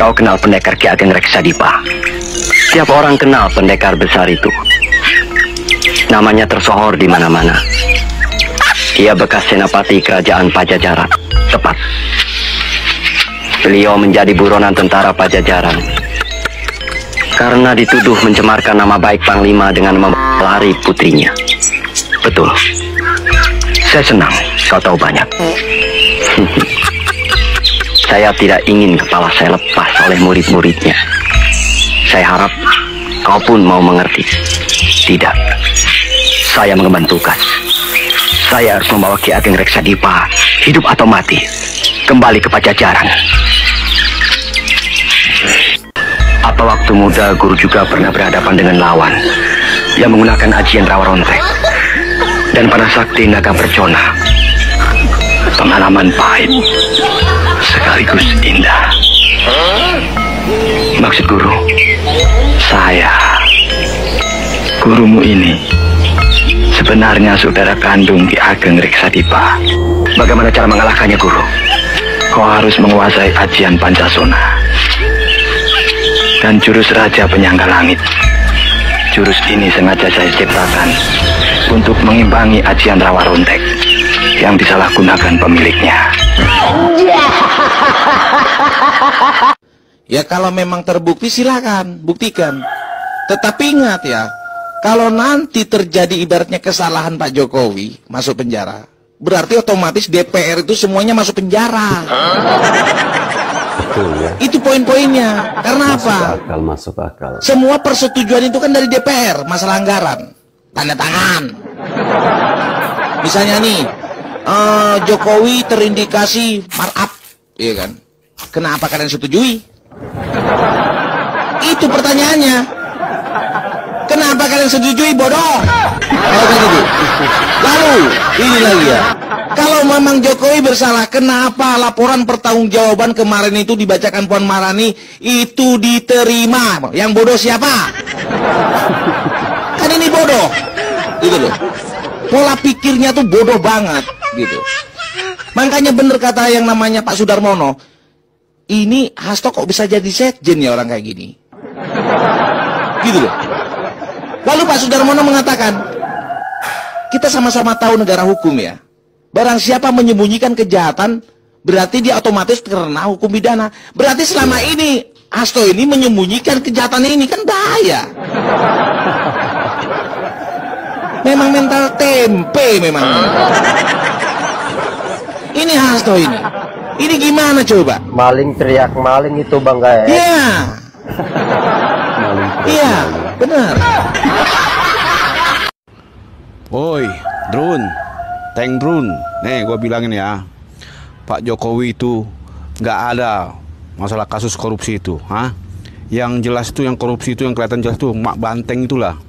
Kau kenal pendekar Ki Ageng Reksadipa? Tiap orang kenal pendekar besar itu. Namanya tersohor di mana-mana. Dia bekas senapati kerajaan Pajajaran. Tepat. Beliau menjadi buronan tentara Pajajaran karena dituduh mencemarkan nama baik Panglima dengan memperlari putrinya. Betul. Saya senang kau tahu banyak. Saya tidak ingin kepala saya lepas oleh murid-muridnya. Saya harap kau pun mau mengerti. Tidak. Saya mengemban tugas. Saya harus membawa Ki Ageng Reksadipa, hidup atau mati, kembali ke Pajajaran. Apa waktu muda guru juga pernah berhadapan dengan lawan yang menggunakan ajian rawa rontek dan panah sakti naga bercona. Pengalaman pahit sekaligus indah. Maksud guru, saya, gurumu ini sebenarnya saudara kandung Ki Ageng Reksadipa. Bagaimana cara mengalahkannya, guru? Kau harus menguasai ajian Pancasona dan jurus Raja Penyangga Langit. Jurus ini sengaja saya ciptakan untuk mengimbangi ajian rawa rontek yang disalahgunakan pemiliknya. Ya kalau memang terbukti silakan buktikan. Tetapi ingat ya, kalau nanti terjadi ibaratnya kesalahan Pak Jokowi masuk penjara, berarti otomatis DPR itu semuanya masuk penjara. Betul ya. Itu poin-poinnya. Karena apa? Masuk akal. Semua persetujuan itu kan dari DPR, masalah anggaran, tanda tangan. Misalnya nih, Jokowi terindikasi markup, iya kan? Kenapa kalian setujui? Itu pertanyaannya. Kenapa kalian setujui, bodoh? Lalu, ini lagi ya. Kalau memang Jokowi bersalah, kenapa laporan pertanggungjawaban kemarin itu dibacakan Puan Maharani itu diterima? Yang bodoh siapa? Kan ini bodoh. Gitu loh. Pola pikirnya tuh bodoh banget, gitu. Makanya bener kata yang namanya Pak Sudarmono, ini Hasto kok bisa jadi sekjen ya orang kayak gini. Gitu loh. Lalu Pak Sudarmono mengatakan, kita sama-sama tahu negara hukum ya. Barang siapa menyembunyikan kejahatan, berarti dia otomatis terkena hukum pidana. Berarti selama ini Hasto ini menyembunyikan kejahatan ini, kan bahaya. Memang mental tempe memang. Ini Hasto ini. Ini gimana coba? Maling teriak maling itu Bang Gaet. Iya. Maling teriak Iya, maling. benar. Woi, Drun, Tank Drun, nih gue bilangin ya, Pak Jokowi itu nggak ada masalah kasus korupsi itu, Yang jelas itu, yang korupsi itu, yang kelihatan jelas tuh Mak Banteng itulah,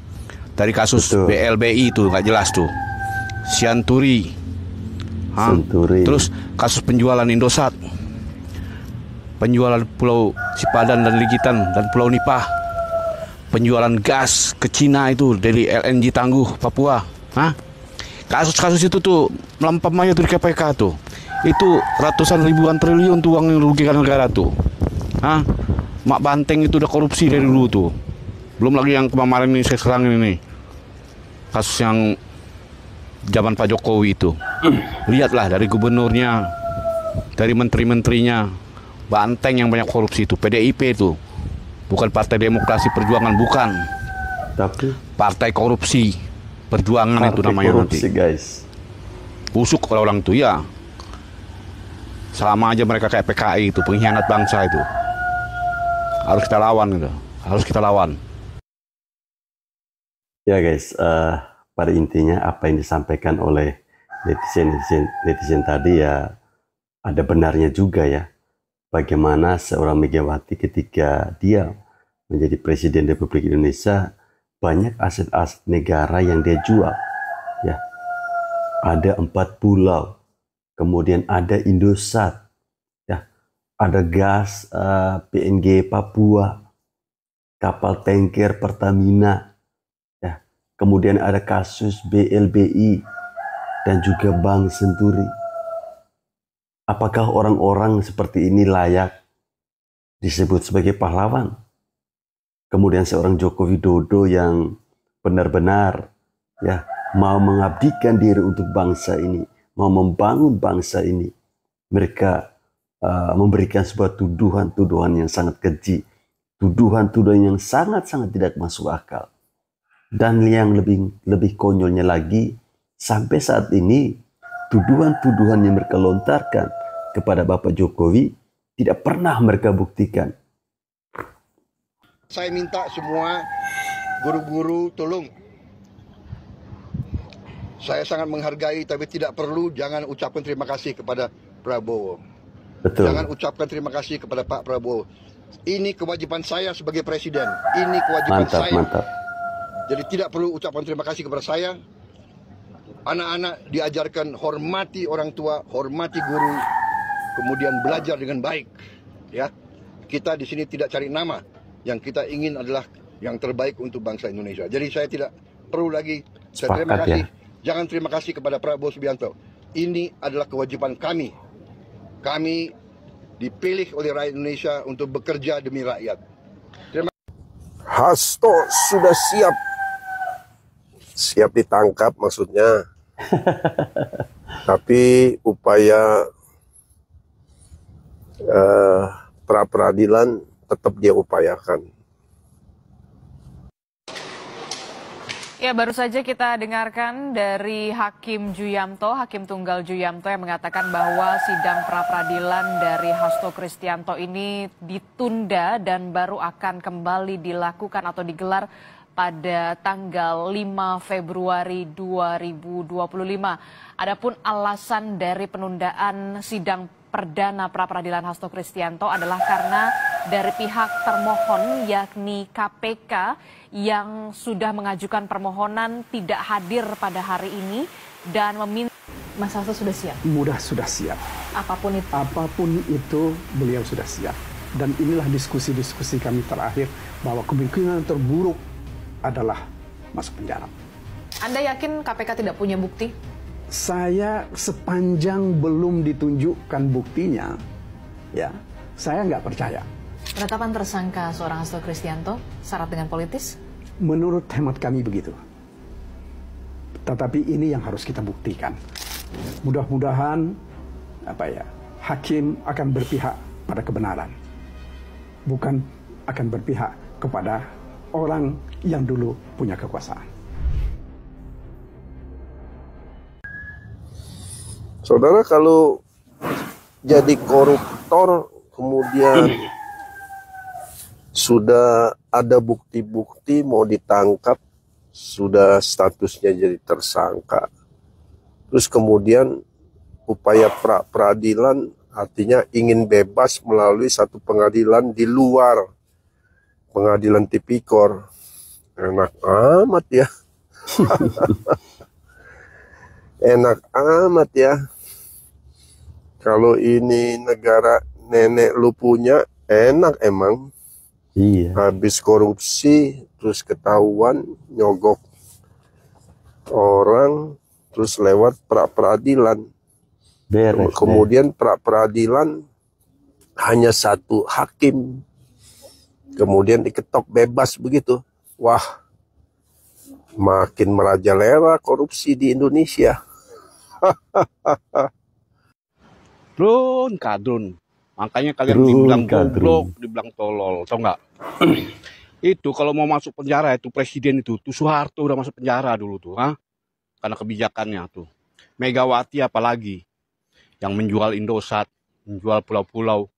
dari kasus Betul. BLBI itu nggak jelas tuh, Sianturi, Senturi. terus kasus penjualan Indosat, penjualan Pulau Sipadan dan Ligitan dan Pulau Nipah, penjualan gas ke Cina itu dari LNG Tangguh Papua. Kasus-kasus itu tuh melampam aja tuh di KPK tuh. Itu ratusan ribuan triliun tuh uang yang dirugikan negara tuh. Mak Banteng itu udah korupsi dari dulu tuh. Belum lagi yang kemarin ini sekarang ini. Kasus yang zaman Pak Jokowi itu. Lihatlah dari gubernurnya, dari menteri-menterinya, Banteng yang banyak korupsi itu. PDIP itu bukan Partai Demokrasi Perjuangan, bukan. Tapi Partai Korupsi Perjuangan partai itu namanya korupsi, nanti. guys. Busuk kalau orang itu ya. Sama aja mereka kayak PKI itu, pengkhianat bangsa itu. Harus kita lawan gitu. Harus kita lawan. Ya guys, pada intinya apa yang disampaikan oleh netizen tadi ya ada benarnya juga ya. Bagaimana seorang Megawati ketika dia menjadi Presiden Republik Indonesia, banyak aset-aset negara yang dia jual. Ya, ada 4 pulau, kemudian ada Indosat, ya, ada gas PNG Papua, kapal tanker Pertamina, ya, kemudian ada kasus BLBI dan juga Bank Senturi. Apakah orang-orang seperti ini layak disebut sebagai pahlawan. Kemudian seorang Joko Widodo yang benar-benar ya mau mengabdikan diri untuk bangsa ini, mau membangun bangsa ini. Mereka memberikan sebuah tuduhan-tuduhan yang sangat keji, tuduhan-tuduhan yang sangat-sangat tidak masuk akal. Dan yang lebih konyolnya lagi, sampai saat ini tuduhan-tuduhan yang mereka lontarkan kepada Bapak Jokowi tidak pernah mereka buktikan. Saya minta semua guru-guru tolong. Saya sangat menghargai, tapi tidak perlu jangan ucapkan terima kasih kepada Prabowo. Betul. Jangan ucapkan terima kasih kepada Pak Prabowo. Ini kewajiban saya sebagai presiden. Ini kewajiban saya. Mantap. Jadi tidak perlu ucapan terima kasih kepada saya. Anak-anak diajarkan hormati orang tua, hormati guru, kemudian belajar dengan baik. Ya, kita di sini tidak cari nama. Yang kita ingin adalah yang terbaik untuk bangsa Indonesia. Jadi saya tidak perlu lagi terima kasih. Ya. Jangan terima kasih kepada Prabowo Subianto. Ini adalah kewajiban kami. Kami dipilih oleh rakyat Indonesia untuk bekerja demi rakyat. Hasto sudah siap. Siap ditangkap maksudnya. Tapi upaya pra-peradilan tetap dia upayakan. Ya, baru saja kita dengarkan dari Hakim Ju-Yamto, Hakim Tunggal Ju-Yamto yang mengatakan bahwa sidang pra-peradilan dari Hasto Kristianto ini ditunda dan baru akan kembali dilakukan atau digelar pada tanggal 5 Februari 2025. Adapun alasan dari penundaan sidang perdana pra-peradilan Hasto Kristianto adalah karena dari pihak termohon yakni KPK yang sudah mengajukan permohonan tidak hadir pada hari ini dan meminta. Mas Hasto sudah siap? Sudah siap. Apapun itu? Apapun itu beliau sudah siap. Dan inilah diskusi-diskusi kami terakhir bahwa kemungkinan terburuk adalah masuk penjara. Anda yakin KPK tidak punya bukti? Saya sepanjang belum ditunjukkan buktinya, ya, saya nggak percaya. Penetapan tersangka seorang Hasto Kristianto syarat dengan politis? Menurut hemat kami begitu. Tetapi ini yang harus kita buktikan. Mudah-mudahan hakim akan berpihak pada kebenaran, bukan akan berpihak kepada orang yang dulu punya kekuasaan. Saudara, kalau jadi koruptor kemudian sudah ada bukti-bukti mau ditangkap, sudah statusnya jadi tersangka, terus kemudian upaya pra-peradilan artinya ingin bebas melalui satu pengadilan di luar pengadilan tipikor. Enak amat ya. Enak amat ya. Kalau ini negara nenek lu punya, enak emang. Iya. Habis korupsi, terus ketahuan nyogok orang, terus lewat pra-peradilan. Kemudian pra-peradilan hanya satu hakim. Kemudian diketok bebas begitu. Wah, makin merajalela korupsi di Indonesia. Drun, kadrun. Makanya kalian dibilang goblok, dibilang tolol, tau nggak? Itu kalau mau masuk penjara itu presiden itu Soeharto udah masuk penjara dulu tuh, karena kebijakannya tuh. Megawati apalagi yang menjual Indosat, menjual pulau-pulau,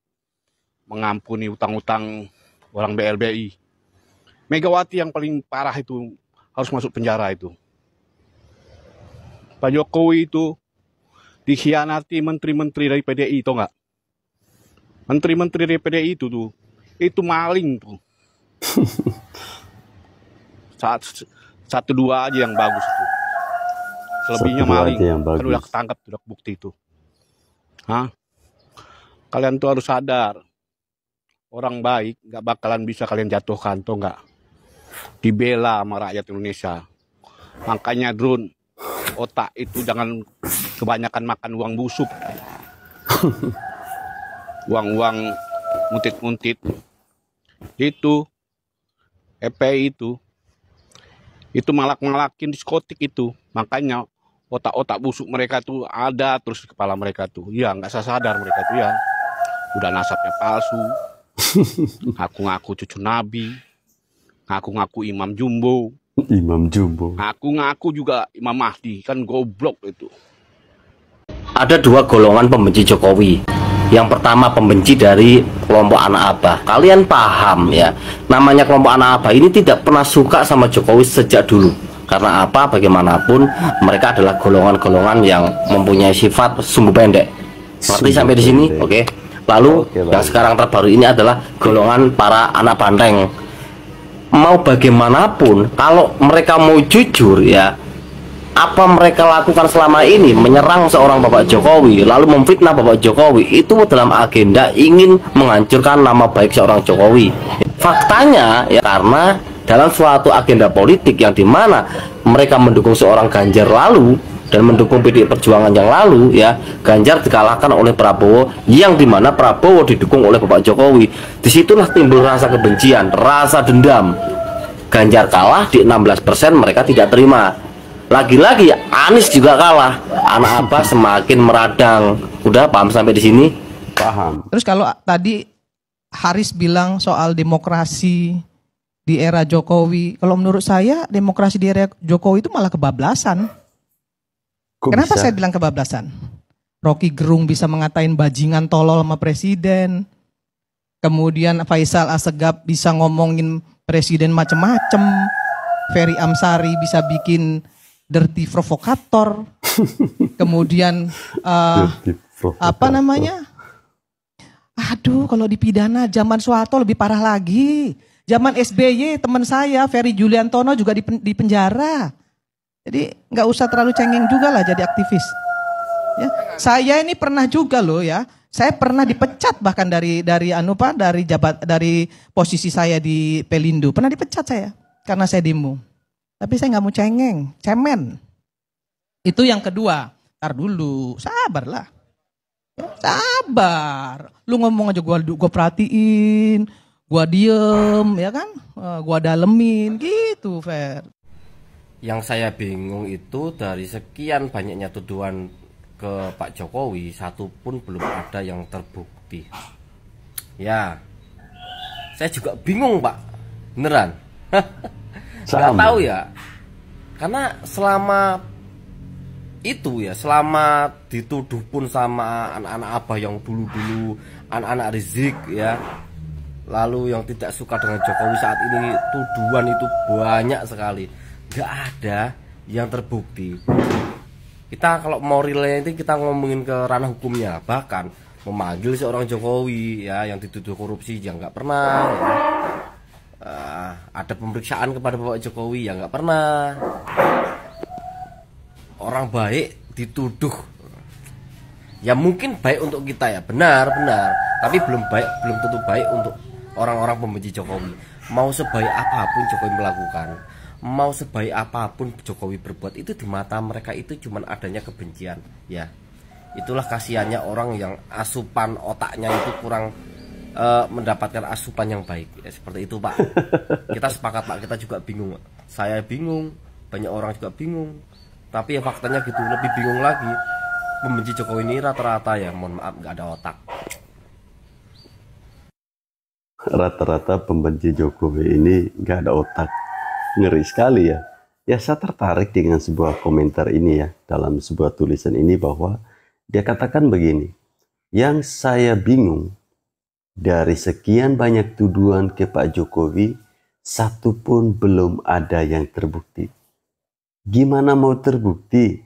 mengampuni utang-utang orang BLBI. Megawati yang paling parah itu harus masuk penjara itu. Pak Jokowi itu dikhianati menteri-menteri dari PDI, tau nggak? Menteri-menteri dari PDI itu tuh, itu maling tuh. Satu dua aja yang bagus tuh. Selebihnya maling. Kan udah ketangkap, udah bukti itu. Kalian tuh harus sadar. Orang baik nggak bakalan bisa kalian jatuhkan, tau nggak? Dibela sama rakyat Indonesia. Makanya Drun, otak itu jangan kebanyakan makan uang busuk. Uang-uang nguntit-nguntit. Itu FPI itu malak-malakin diskotik itu. Makanya otak-otak busuk mereka tuh ada terus di kepala mereka tuh. Ya nggak sadar mereka tuh ya. Udah nasabnya palsu. Ngaku-ngaku cucu Nabi. Ngaku-ngaku Imam Jumbo. Imam Jumbo. Ngaku-ngaku juga Imam Mahdi. Kan goblok itu. Ada dua golongan pembenci Jokowi. Yang pertama pembenci dari kelompok anak abah. Kalian paham ya, namanya kelompok anak abah ini tidak pernah suka sama Jokowi sejak dulu. Karena apa? Bagaimanapun mereka adalah golongan-golongan yang mempunyai sifat sumbu pendek. Seperti sampai di sini, oke. Lalu yang sekarang terbaru ini adalah golongan para anak banteng. Mau bagaimanapun, kalau mereka mau jujur ya, apa mereka lakukan selama ini menyerang seorang Bapak Jokowi lalu memfitnah Bapak Jokowi itu dalam agenda ingin menghancurkan nama baik seorang Jokowi. Faktanya ya, karena dalam suatu agenda politik yang dimana mereka mendukung seorang Ganjar lalu dan mendukung PDI Perjuangan yang lalu ya, Ganjar dikalahkan oleh Prabowo yang dimana Prabowo didukung oleh Bapak Jokowi. Disitulah timbul rasa kebencian, rasa dendam. Ganjar kalah di 16%, mereka tidak terima. Lagi-lagi Anies juga kalah, anak abah semakin meradang. Udah paham sampai di sini? Paham. Terus kalau tadi Haris bilang soal demokrasi di era Jokowi, kalau menurut saya demokrasi di era Jokowi itu malah kebablasan. Kenapa saya bilang kebablasan? Rocky Gerung bisa mengatain bajingan tolol sama presiden. Kemudian Faisal Assegaf bisa ngomongin presiden macem-macem. Ferry Amsari bisa bikin dirty provokator. Kemudian apa namanya? Aduh, kalau dipidana zaman Soeharto lebih parah lagi. Zaman SBY teman saya Ferry Juliantono juga di penjara. Jadi nggak usah terlalu cengeng juga lah jadi aktivis. Ya, saya ini pernah juga loh ya. Saya pernah dipecat bahkan dari posisi saya di Pelindo. Pernah dipecat saya karena saya demo. Tapi saya nggak mau cengeng, cemen. Itu yang kedua. Ntar dulu, sabarlah. Sabar. Lu ngomong aja gua perhatiin, gua diem, ya kan? Gua dalemin, gitu, Fer. Yang saya bingung itu dari sekian banyaknya tuduhan ke Pak Jokowi, satu pun belum ada yang terbukti. Ya, saya juga bingung Pak, beneran. Nggak tahu ya, karena selama itu ya, selama dituduh pun sama anak-anak abah yang dulu-dulu, anak-anak Rizik ya, lalu yang tidak suka dengan Jokowi saat ini, tuduhan itu banyak sekali, nggak ada yang terbukti. Kita kalau mau relay kita ngomongin ke ranah hukumnya, bahkan memanggil seorang Jokowi ya yang dituduh korupsi yang nggak pernah ya. Ada pemeriksaan kepada Bapak Jokowi yang nggak pernah. Orang baik dituduh, ya mungkin baik untuk kita ya, benar, tapi belum tentu baik untuk orang-orang pembenci Jokowi. Mau sebaik apapun Jokowi melakukan, mau sebaik apapun Jokowi berbuat, itu di mata mereka itu cuman adanya kebencian ya. Itulah kasihannya orang yang asupan otaknya itu kurang mendapatkan asupan yang baik ya, seperti itu Pak. Kita sepakat Pak, kita juga bingung. Saya bingung, banyak orang juga bingung. Tapi ya faktanya gitu, lebih bingung lagi. Pembenci Jokowi ini rata-rata ya, mohon maaf, nggak ada otak. Rata-rata pembenci Jokowi ini nggak ada otak. Ngeri sekali ya. Ya saya tertarik dengan sebuah komentar ini ya, dalam sebuah tulisan ini bahwa dia katakan begini, yang saya bingung, dari sekian banyak tuduhan ke Pak Jokowi, satu pun belum ada yang terbukti. Gimana mau terbukti?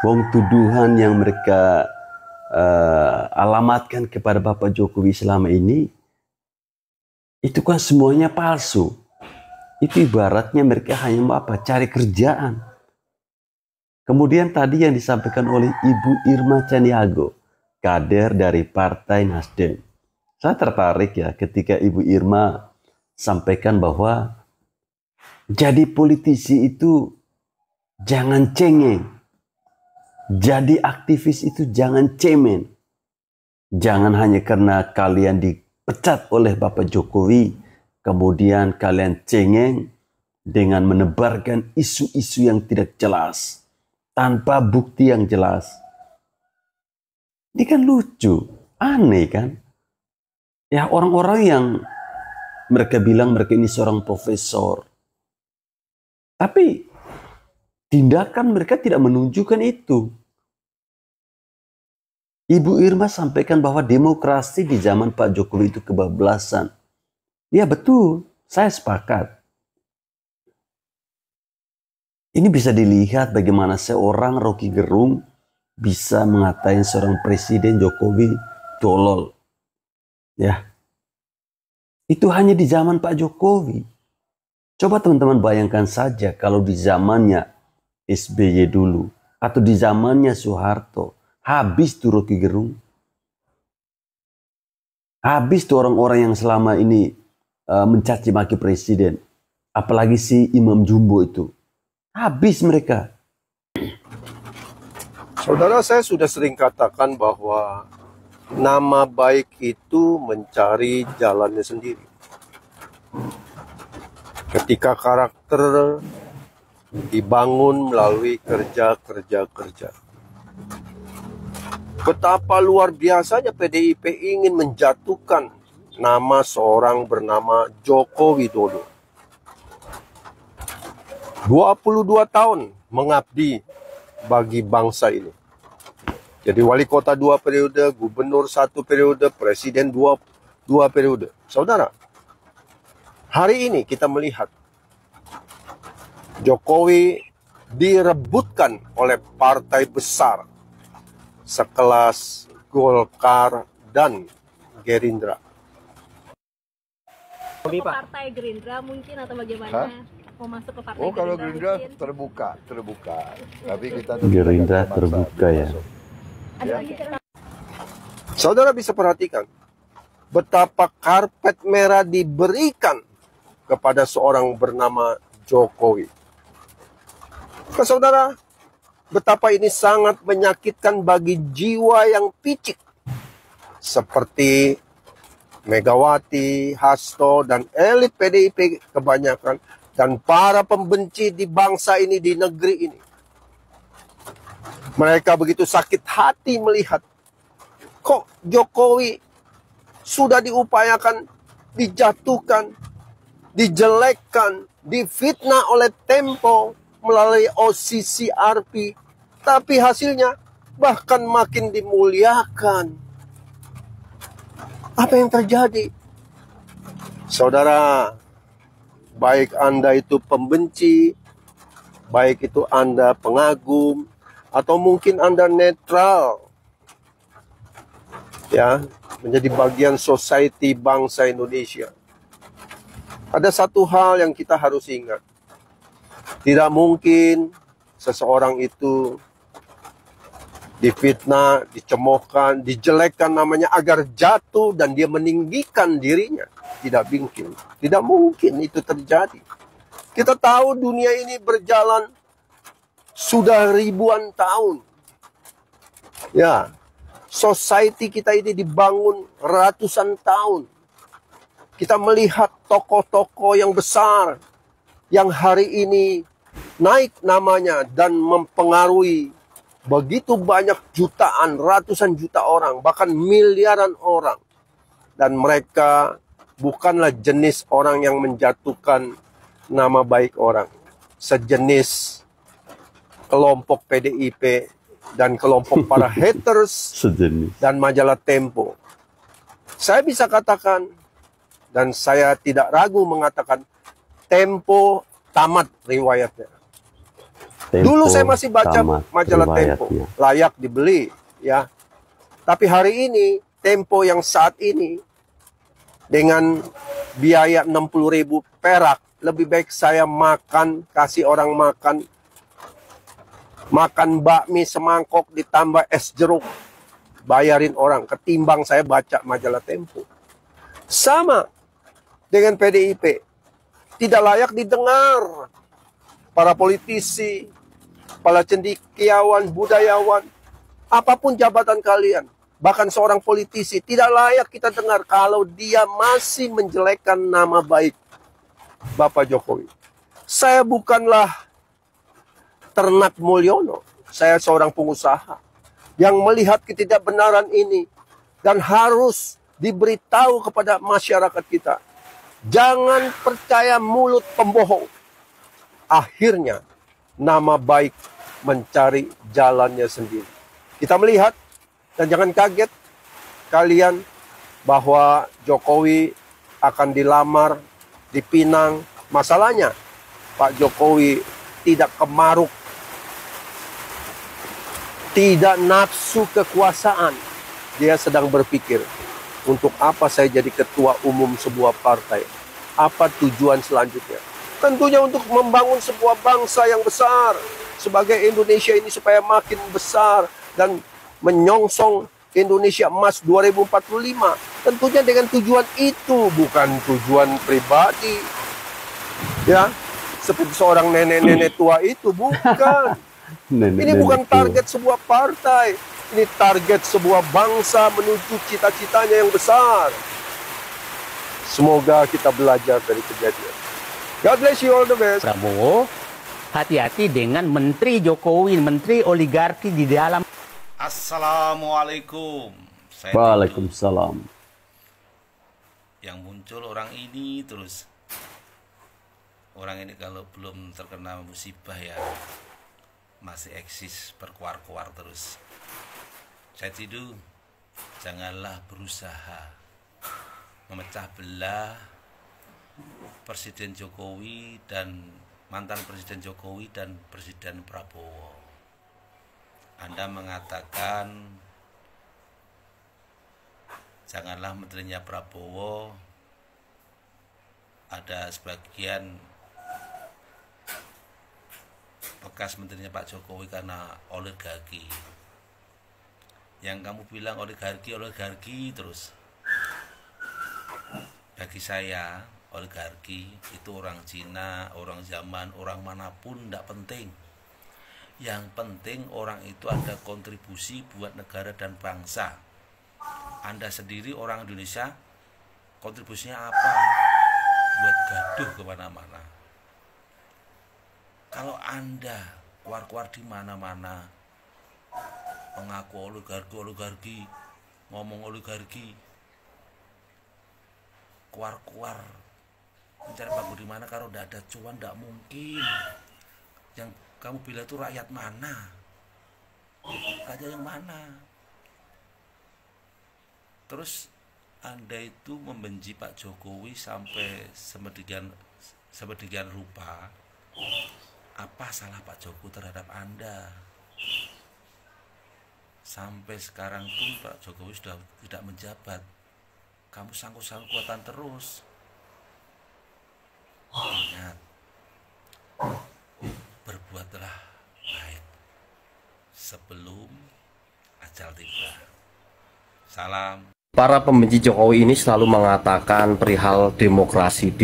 Wong tuduhan yang mereka alamatkan kepada Bapak Jokowi selama ini, itu kan semuanya palsu. Itu ibaratnya mereka hanya mau apa? Cari kerjaan. Kemudian tadi yang disampaikan oleh Ibu Irma Caniago, kader dari Partai Nasdem. Saya tertarik ya ketika Ibu Irma sampaikan bahwa jadi politisi itu jangan cengeng. Jadi aktivis itu jangan cemen. Jangan hanya karena kalian dipecat oleh Bapak Jokowi, kemudian kalian cengeng dengan menebarkan isu-isu yang tidak jelas, tanpa bukti yang jelas. Ini kan lucu, aneh kan? Ya, orang-orang yang mereka bilang mereka ini seorang profesor, tapi tindakan mereka tidak menunjukkan itu. Ibu Irma sampaikan bahwa demokrasi di zaman Pak Jokowi itu kebablasan. Ya betul, saya sepakat. Ini bisa dilihat bagaimana seorang Rocky Gerung bisa mengatakan seorang Presiden Jokowi tolol. Ya, itu hanya di zaman Pak Jokowi. Coba teman-teman bayangkan saja kalau di zamannya SBY dulu, atau di zamannya Soeharto, habis tuh Rocky Gerung. Habis tuh orang-orang yang selama ini mencaci maki presiden. Apalagi si Imam Jumbo itu. Habis mereka. Saudara, saya sudah sering katakan bahwa nama baik itu mencari jalannya sendiri. Ketika karakter dibangun melalui kerja. Betapa luar biasanya PDIP ingin menjatuhkan nama seorang bernama Joko Widodo. 22 tahun mengabdi bagi bangsa ini. Jadi wali kota 2 periode, gubernur 1 periode, presiden 2 periode. Saudara, hari ini kita melihat Jokowi direbutkan oleh partai besar sekelas Golkar dan Gerindra. Partai Gerindra mungkin atau bagaimana? Mau masuk ke partai kalau Gerindra terbuka. Tapi kita Gerindra terbuka ya. Saudara bisa perhatikan betapa karpet merah diberikan kepada seorang bernama Jokowi. Saudara, betapa ini sangat menyakitkan bagi jiwa yang picik seperti Megawati, Hasto, dan elit PDIP kebanyakan, dan para pembenci di bangsa ini, di negeri ini. Mereka begitu sakit hati melihat kok Jokowi sudah diupayakan, dijatuhkan, dijelekkan, difitnah oleh Tempo melalui OCCRP, tapi hasilnya bahkan makin dimuliakan. Apa yang terjadi? Saudara, baik Anda itu pembenci, baik itu Anda pengagum, atau mungkin Anda netral, ya, menjadi bagian society bangsa Indonesia. Ada satu hal yang kita harus ingat. Tidak mungkin seseorang itu difitnah, dicemoohkan, dijelekkan namanya agar jatuh dan dia meninggikan dirinya. Tidak mungkin. Tidak mungkin itu terjadi. Kita tahu dunia ini berjalan sudah ribuan tahun. Ya, society kita ini dibangun ratusan tahun. Kita melihat tokoh-tokoh yang besar yang hari ini naik namanya dan mempengaruhi begitu banyak jutaan, ratusan juta orang, bahkan miliaran orang. Dan mereka bukanlah jenis orang yang menjatuhkan nama baik orang. Sejenis kelompok PDIP dan kelompok para haters dan majalah Tempo. Saya bisa katakan, dan saya tidak ragu mengatakan, Tempo tamat riwayatnya. Dulu saya masih baca majalah Tempo, layak dibeli, ya. Tapi hari ini Tempo yang saat ini dengan biaya 60.000 perak, lebih baik saya makan, kasih orang makan bakmi semangkok ditambah es jeruk, bayarin orang, ketimbang saya baca majalah Tempo. Sama dengan PDIP, tidak layak didengar. Para politisi, para cendekiawan, budayawan, apapun jabatan kalian, bahkan seorang politisi, tidak layak kita dengar kalau dia masih menjelekkan nama baik Bapak Jokowi. Saya bukanlah Ternak Mulyono, saya seorang pengusaha yang melihat ketidakbenaran ini dan harus diberitahu kepada masyarakat kita. Jangan percaya mulut pembohong. Akhirnya nama baik mencari jalannya sendiri. Kita melihat, dan jangan kaget kalian bahwa Jokowi akan dilamar, dipinang. Masalahnya Pak Jokowi tidak kemaruk, tidak nafsu kekuasaan. Dia sedang berpikir, untuk apa saya jadi ketua umum sebuah partai? Apa tujuan selanjutnya? Tentunya untuk membangun sebuah bangsa yang besar. Sebagai Indonesia ini supaya makin besar dan menyongsong Indonesia Emas 2045. Tentunya dengan tujuan itu, bukan tujuan pribadi. Ya, seperti seorang nenek-nenek tua itu, bukan. Ini bukan target sebuah partai. Ini target sebuah bangsa menuju cita-citanya yang besar. Semoga kita belajar dari kejadian. God bless you all the best. Prabowo, hati-hati dengan Menteri Jokowi, Menteri oligarki di dalam. Assalamualaikum. Waalaikumsalam. Yang muncul orang ini terus. Orang ini kalau belum terkena musibah ya masih eksis berkuar-kuar terus. Saya tidur, janganlah berusaha memecah belah Presiden Jokowi dan mantan Presiden Jokowi dan Presiden Prabowo. Anda mengatakan janganlah menterinya Prabowo, ada sebagian bekas menterinya Pak Jokowi karena oligarki. Yang kamu bilang oligarki terus. Bagi saya oligarki itu orang Cina, orang Yaman, orang manapun tidak penting. Yang penting orang itu ada kontribusi buat negara dan bangsa. Anda sendiri orang Indonesia, kontribusinya apa? Buat gaduh kemana-mana. Kalau Anda keluar-keluar di mana-mana, mengaku oligarki, ngomong oligarki, keluar-keluar mencari bangku di mana, kalau tidak ada cuan tidak mungkin. Yang kamu bilang itu rakyat mana? Rakyat yang mana? Terus Anda itu membenci Pak Jokowi sampai semedemikian rupa. Apa salah Pak Jokowi terhadap Anda? Sampai sekarang pun Pak Jokowi sudah tidak menjabat. Kamu sangkut-sangkutan terus. Ingat, berbuatlah baik sebelum ajal tiba. Salam. Para pembenci Jokowi ini selalu mengatakan perihal demokrasi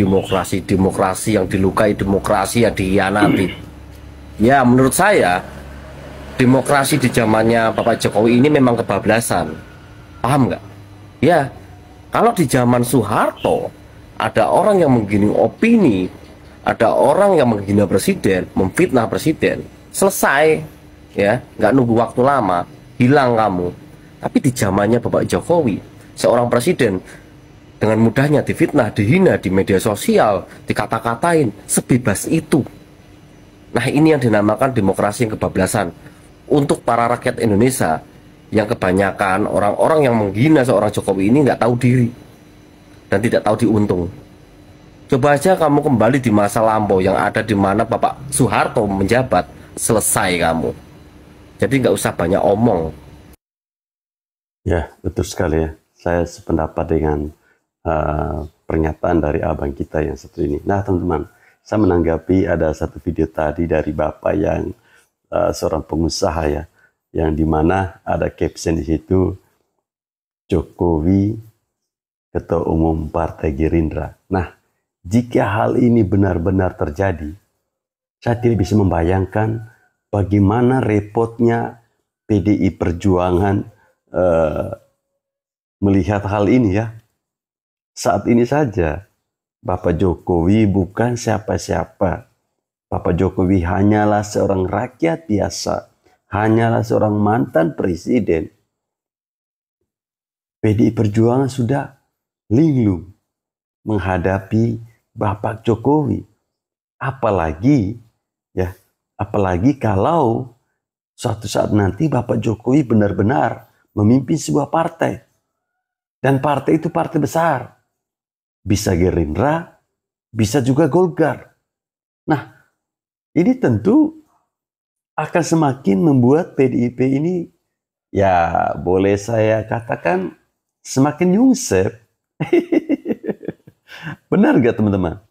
yang dilukai, demokrasi yang dikhianati. Ya, menurut saya demokrasi di zamannya Bapak Jokowi ini memang kebablasan. Paham nggak? Ya, kalau di zaman Soeharto ada orang yang menggiring opini, ada orang yang menghina presiden, memfitnah presiden, selesai, ya, nggak nunggu waktu lama, hilang kamu. Tapi di zamannya Bapak Jokowi, seorang presiden dengan mudahnya difitnah, dihina di media sosial, dikata-katain, sebebas itu. Nah, ini yang dinamakan demokrasi yang kebablasan. Untuk para rakyat Indonesia yang kebanyakan orang-orang yang menghina seorang Jokowi ini nggak tahu diri dan tidak tahu diuntung. Coba aja kamu kembali di masa lampau yang ada di mana Bapak Soeharto menjabat, selesai kamu. Jadi nggak usah banyak omong. Ya, betul sekali ya. Saya sependapat dengan pernyataan dari abang kita yang satu ini. Nah, teman-teman, saya menanggapi ada satu video tadi dari Bapak yang seorang pengusaha ya, yang dimana ada caption di situ, Jokowi Ketua Umum Partai Gerindra. Nah, jika hal ini benar-benar terjadi, saya tidak bisa membayangkan bagaimana repotnya PDI Perjuangan melihat hal ini ya. Saat ini saja Bapak Jokowi bukan siapa-siapa. Bapak Jokowi hanyalah seorang rakyat biasa, hanyalah seorang mantan presiden. PDI Perjuangan sudah linglung menghadapi Bapak Jokowi. Apalagi kalau suatu saat nanti Bapak Jokowi benar-benar memimpin sebuah partai. Dan partai itu partai besar. Bisa Gerindra, bisa juga Golkar. Nah, ini tentu akan semakin membuat PDIP ini, ya boleh saya katakan, semakin nyungsep. Benar gak teman-teman?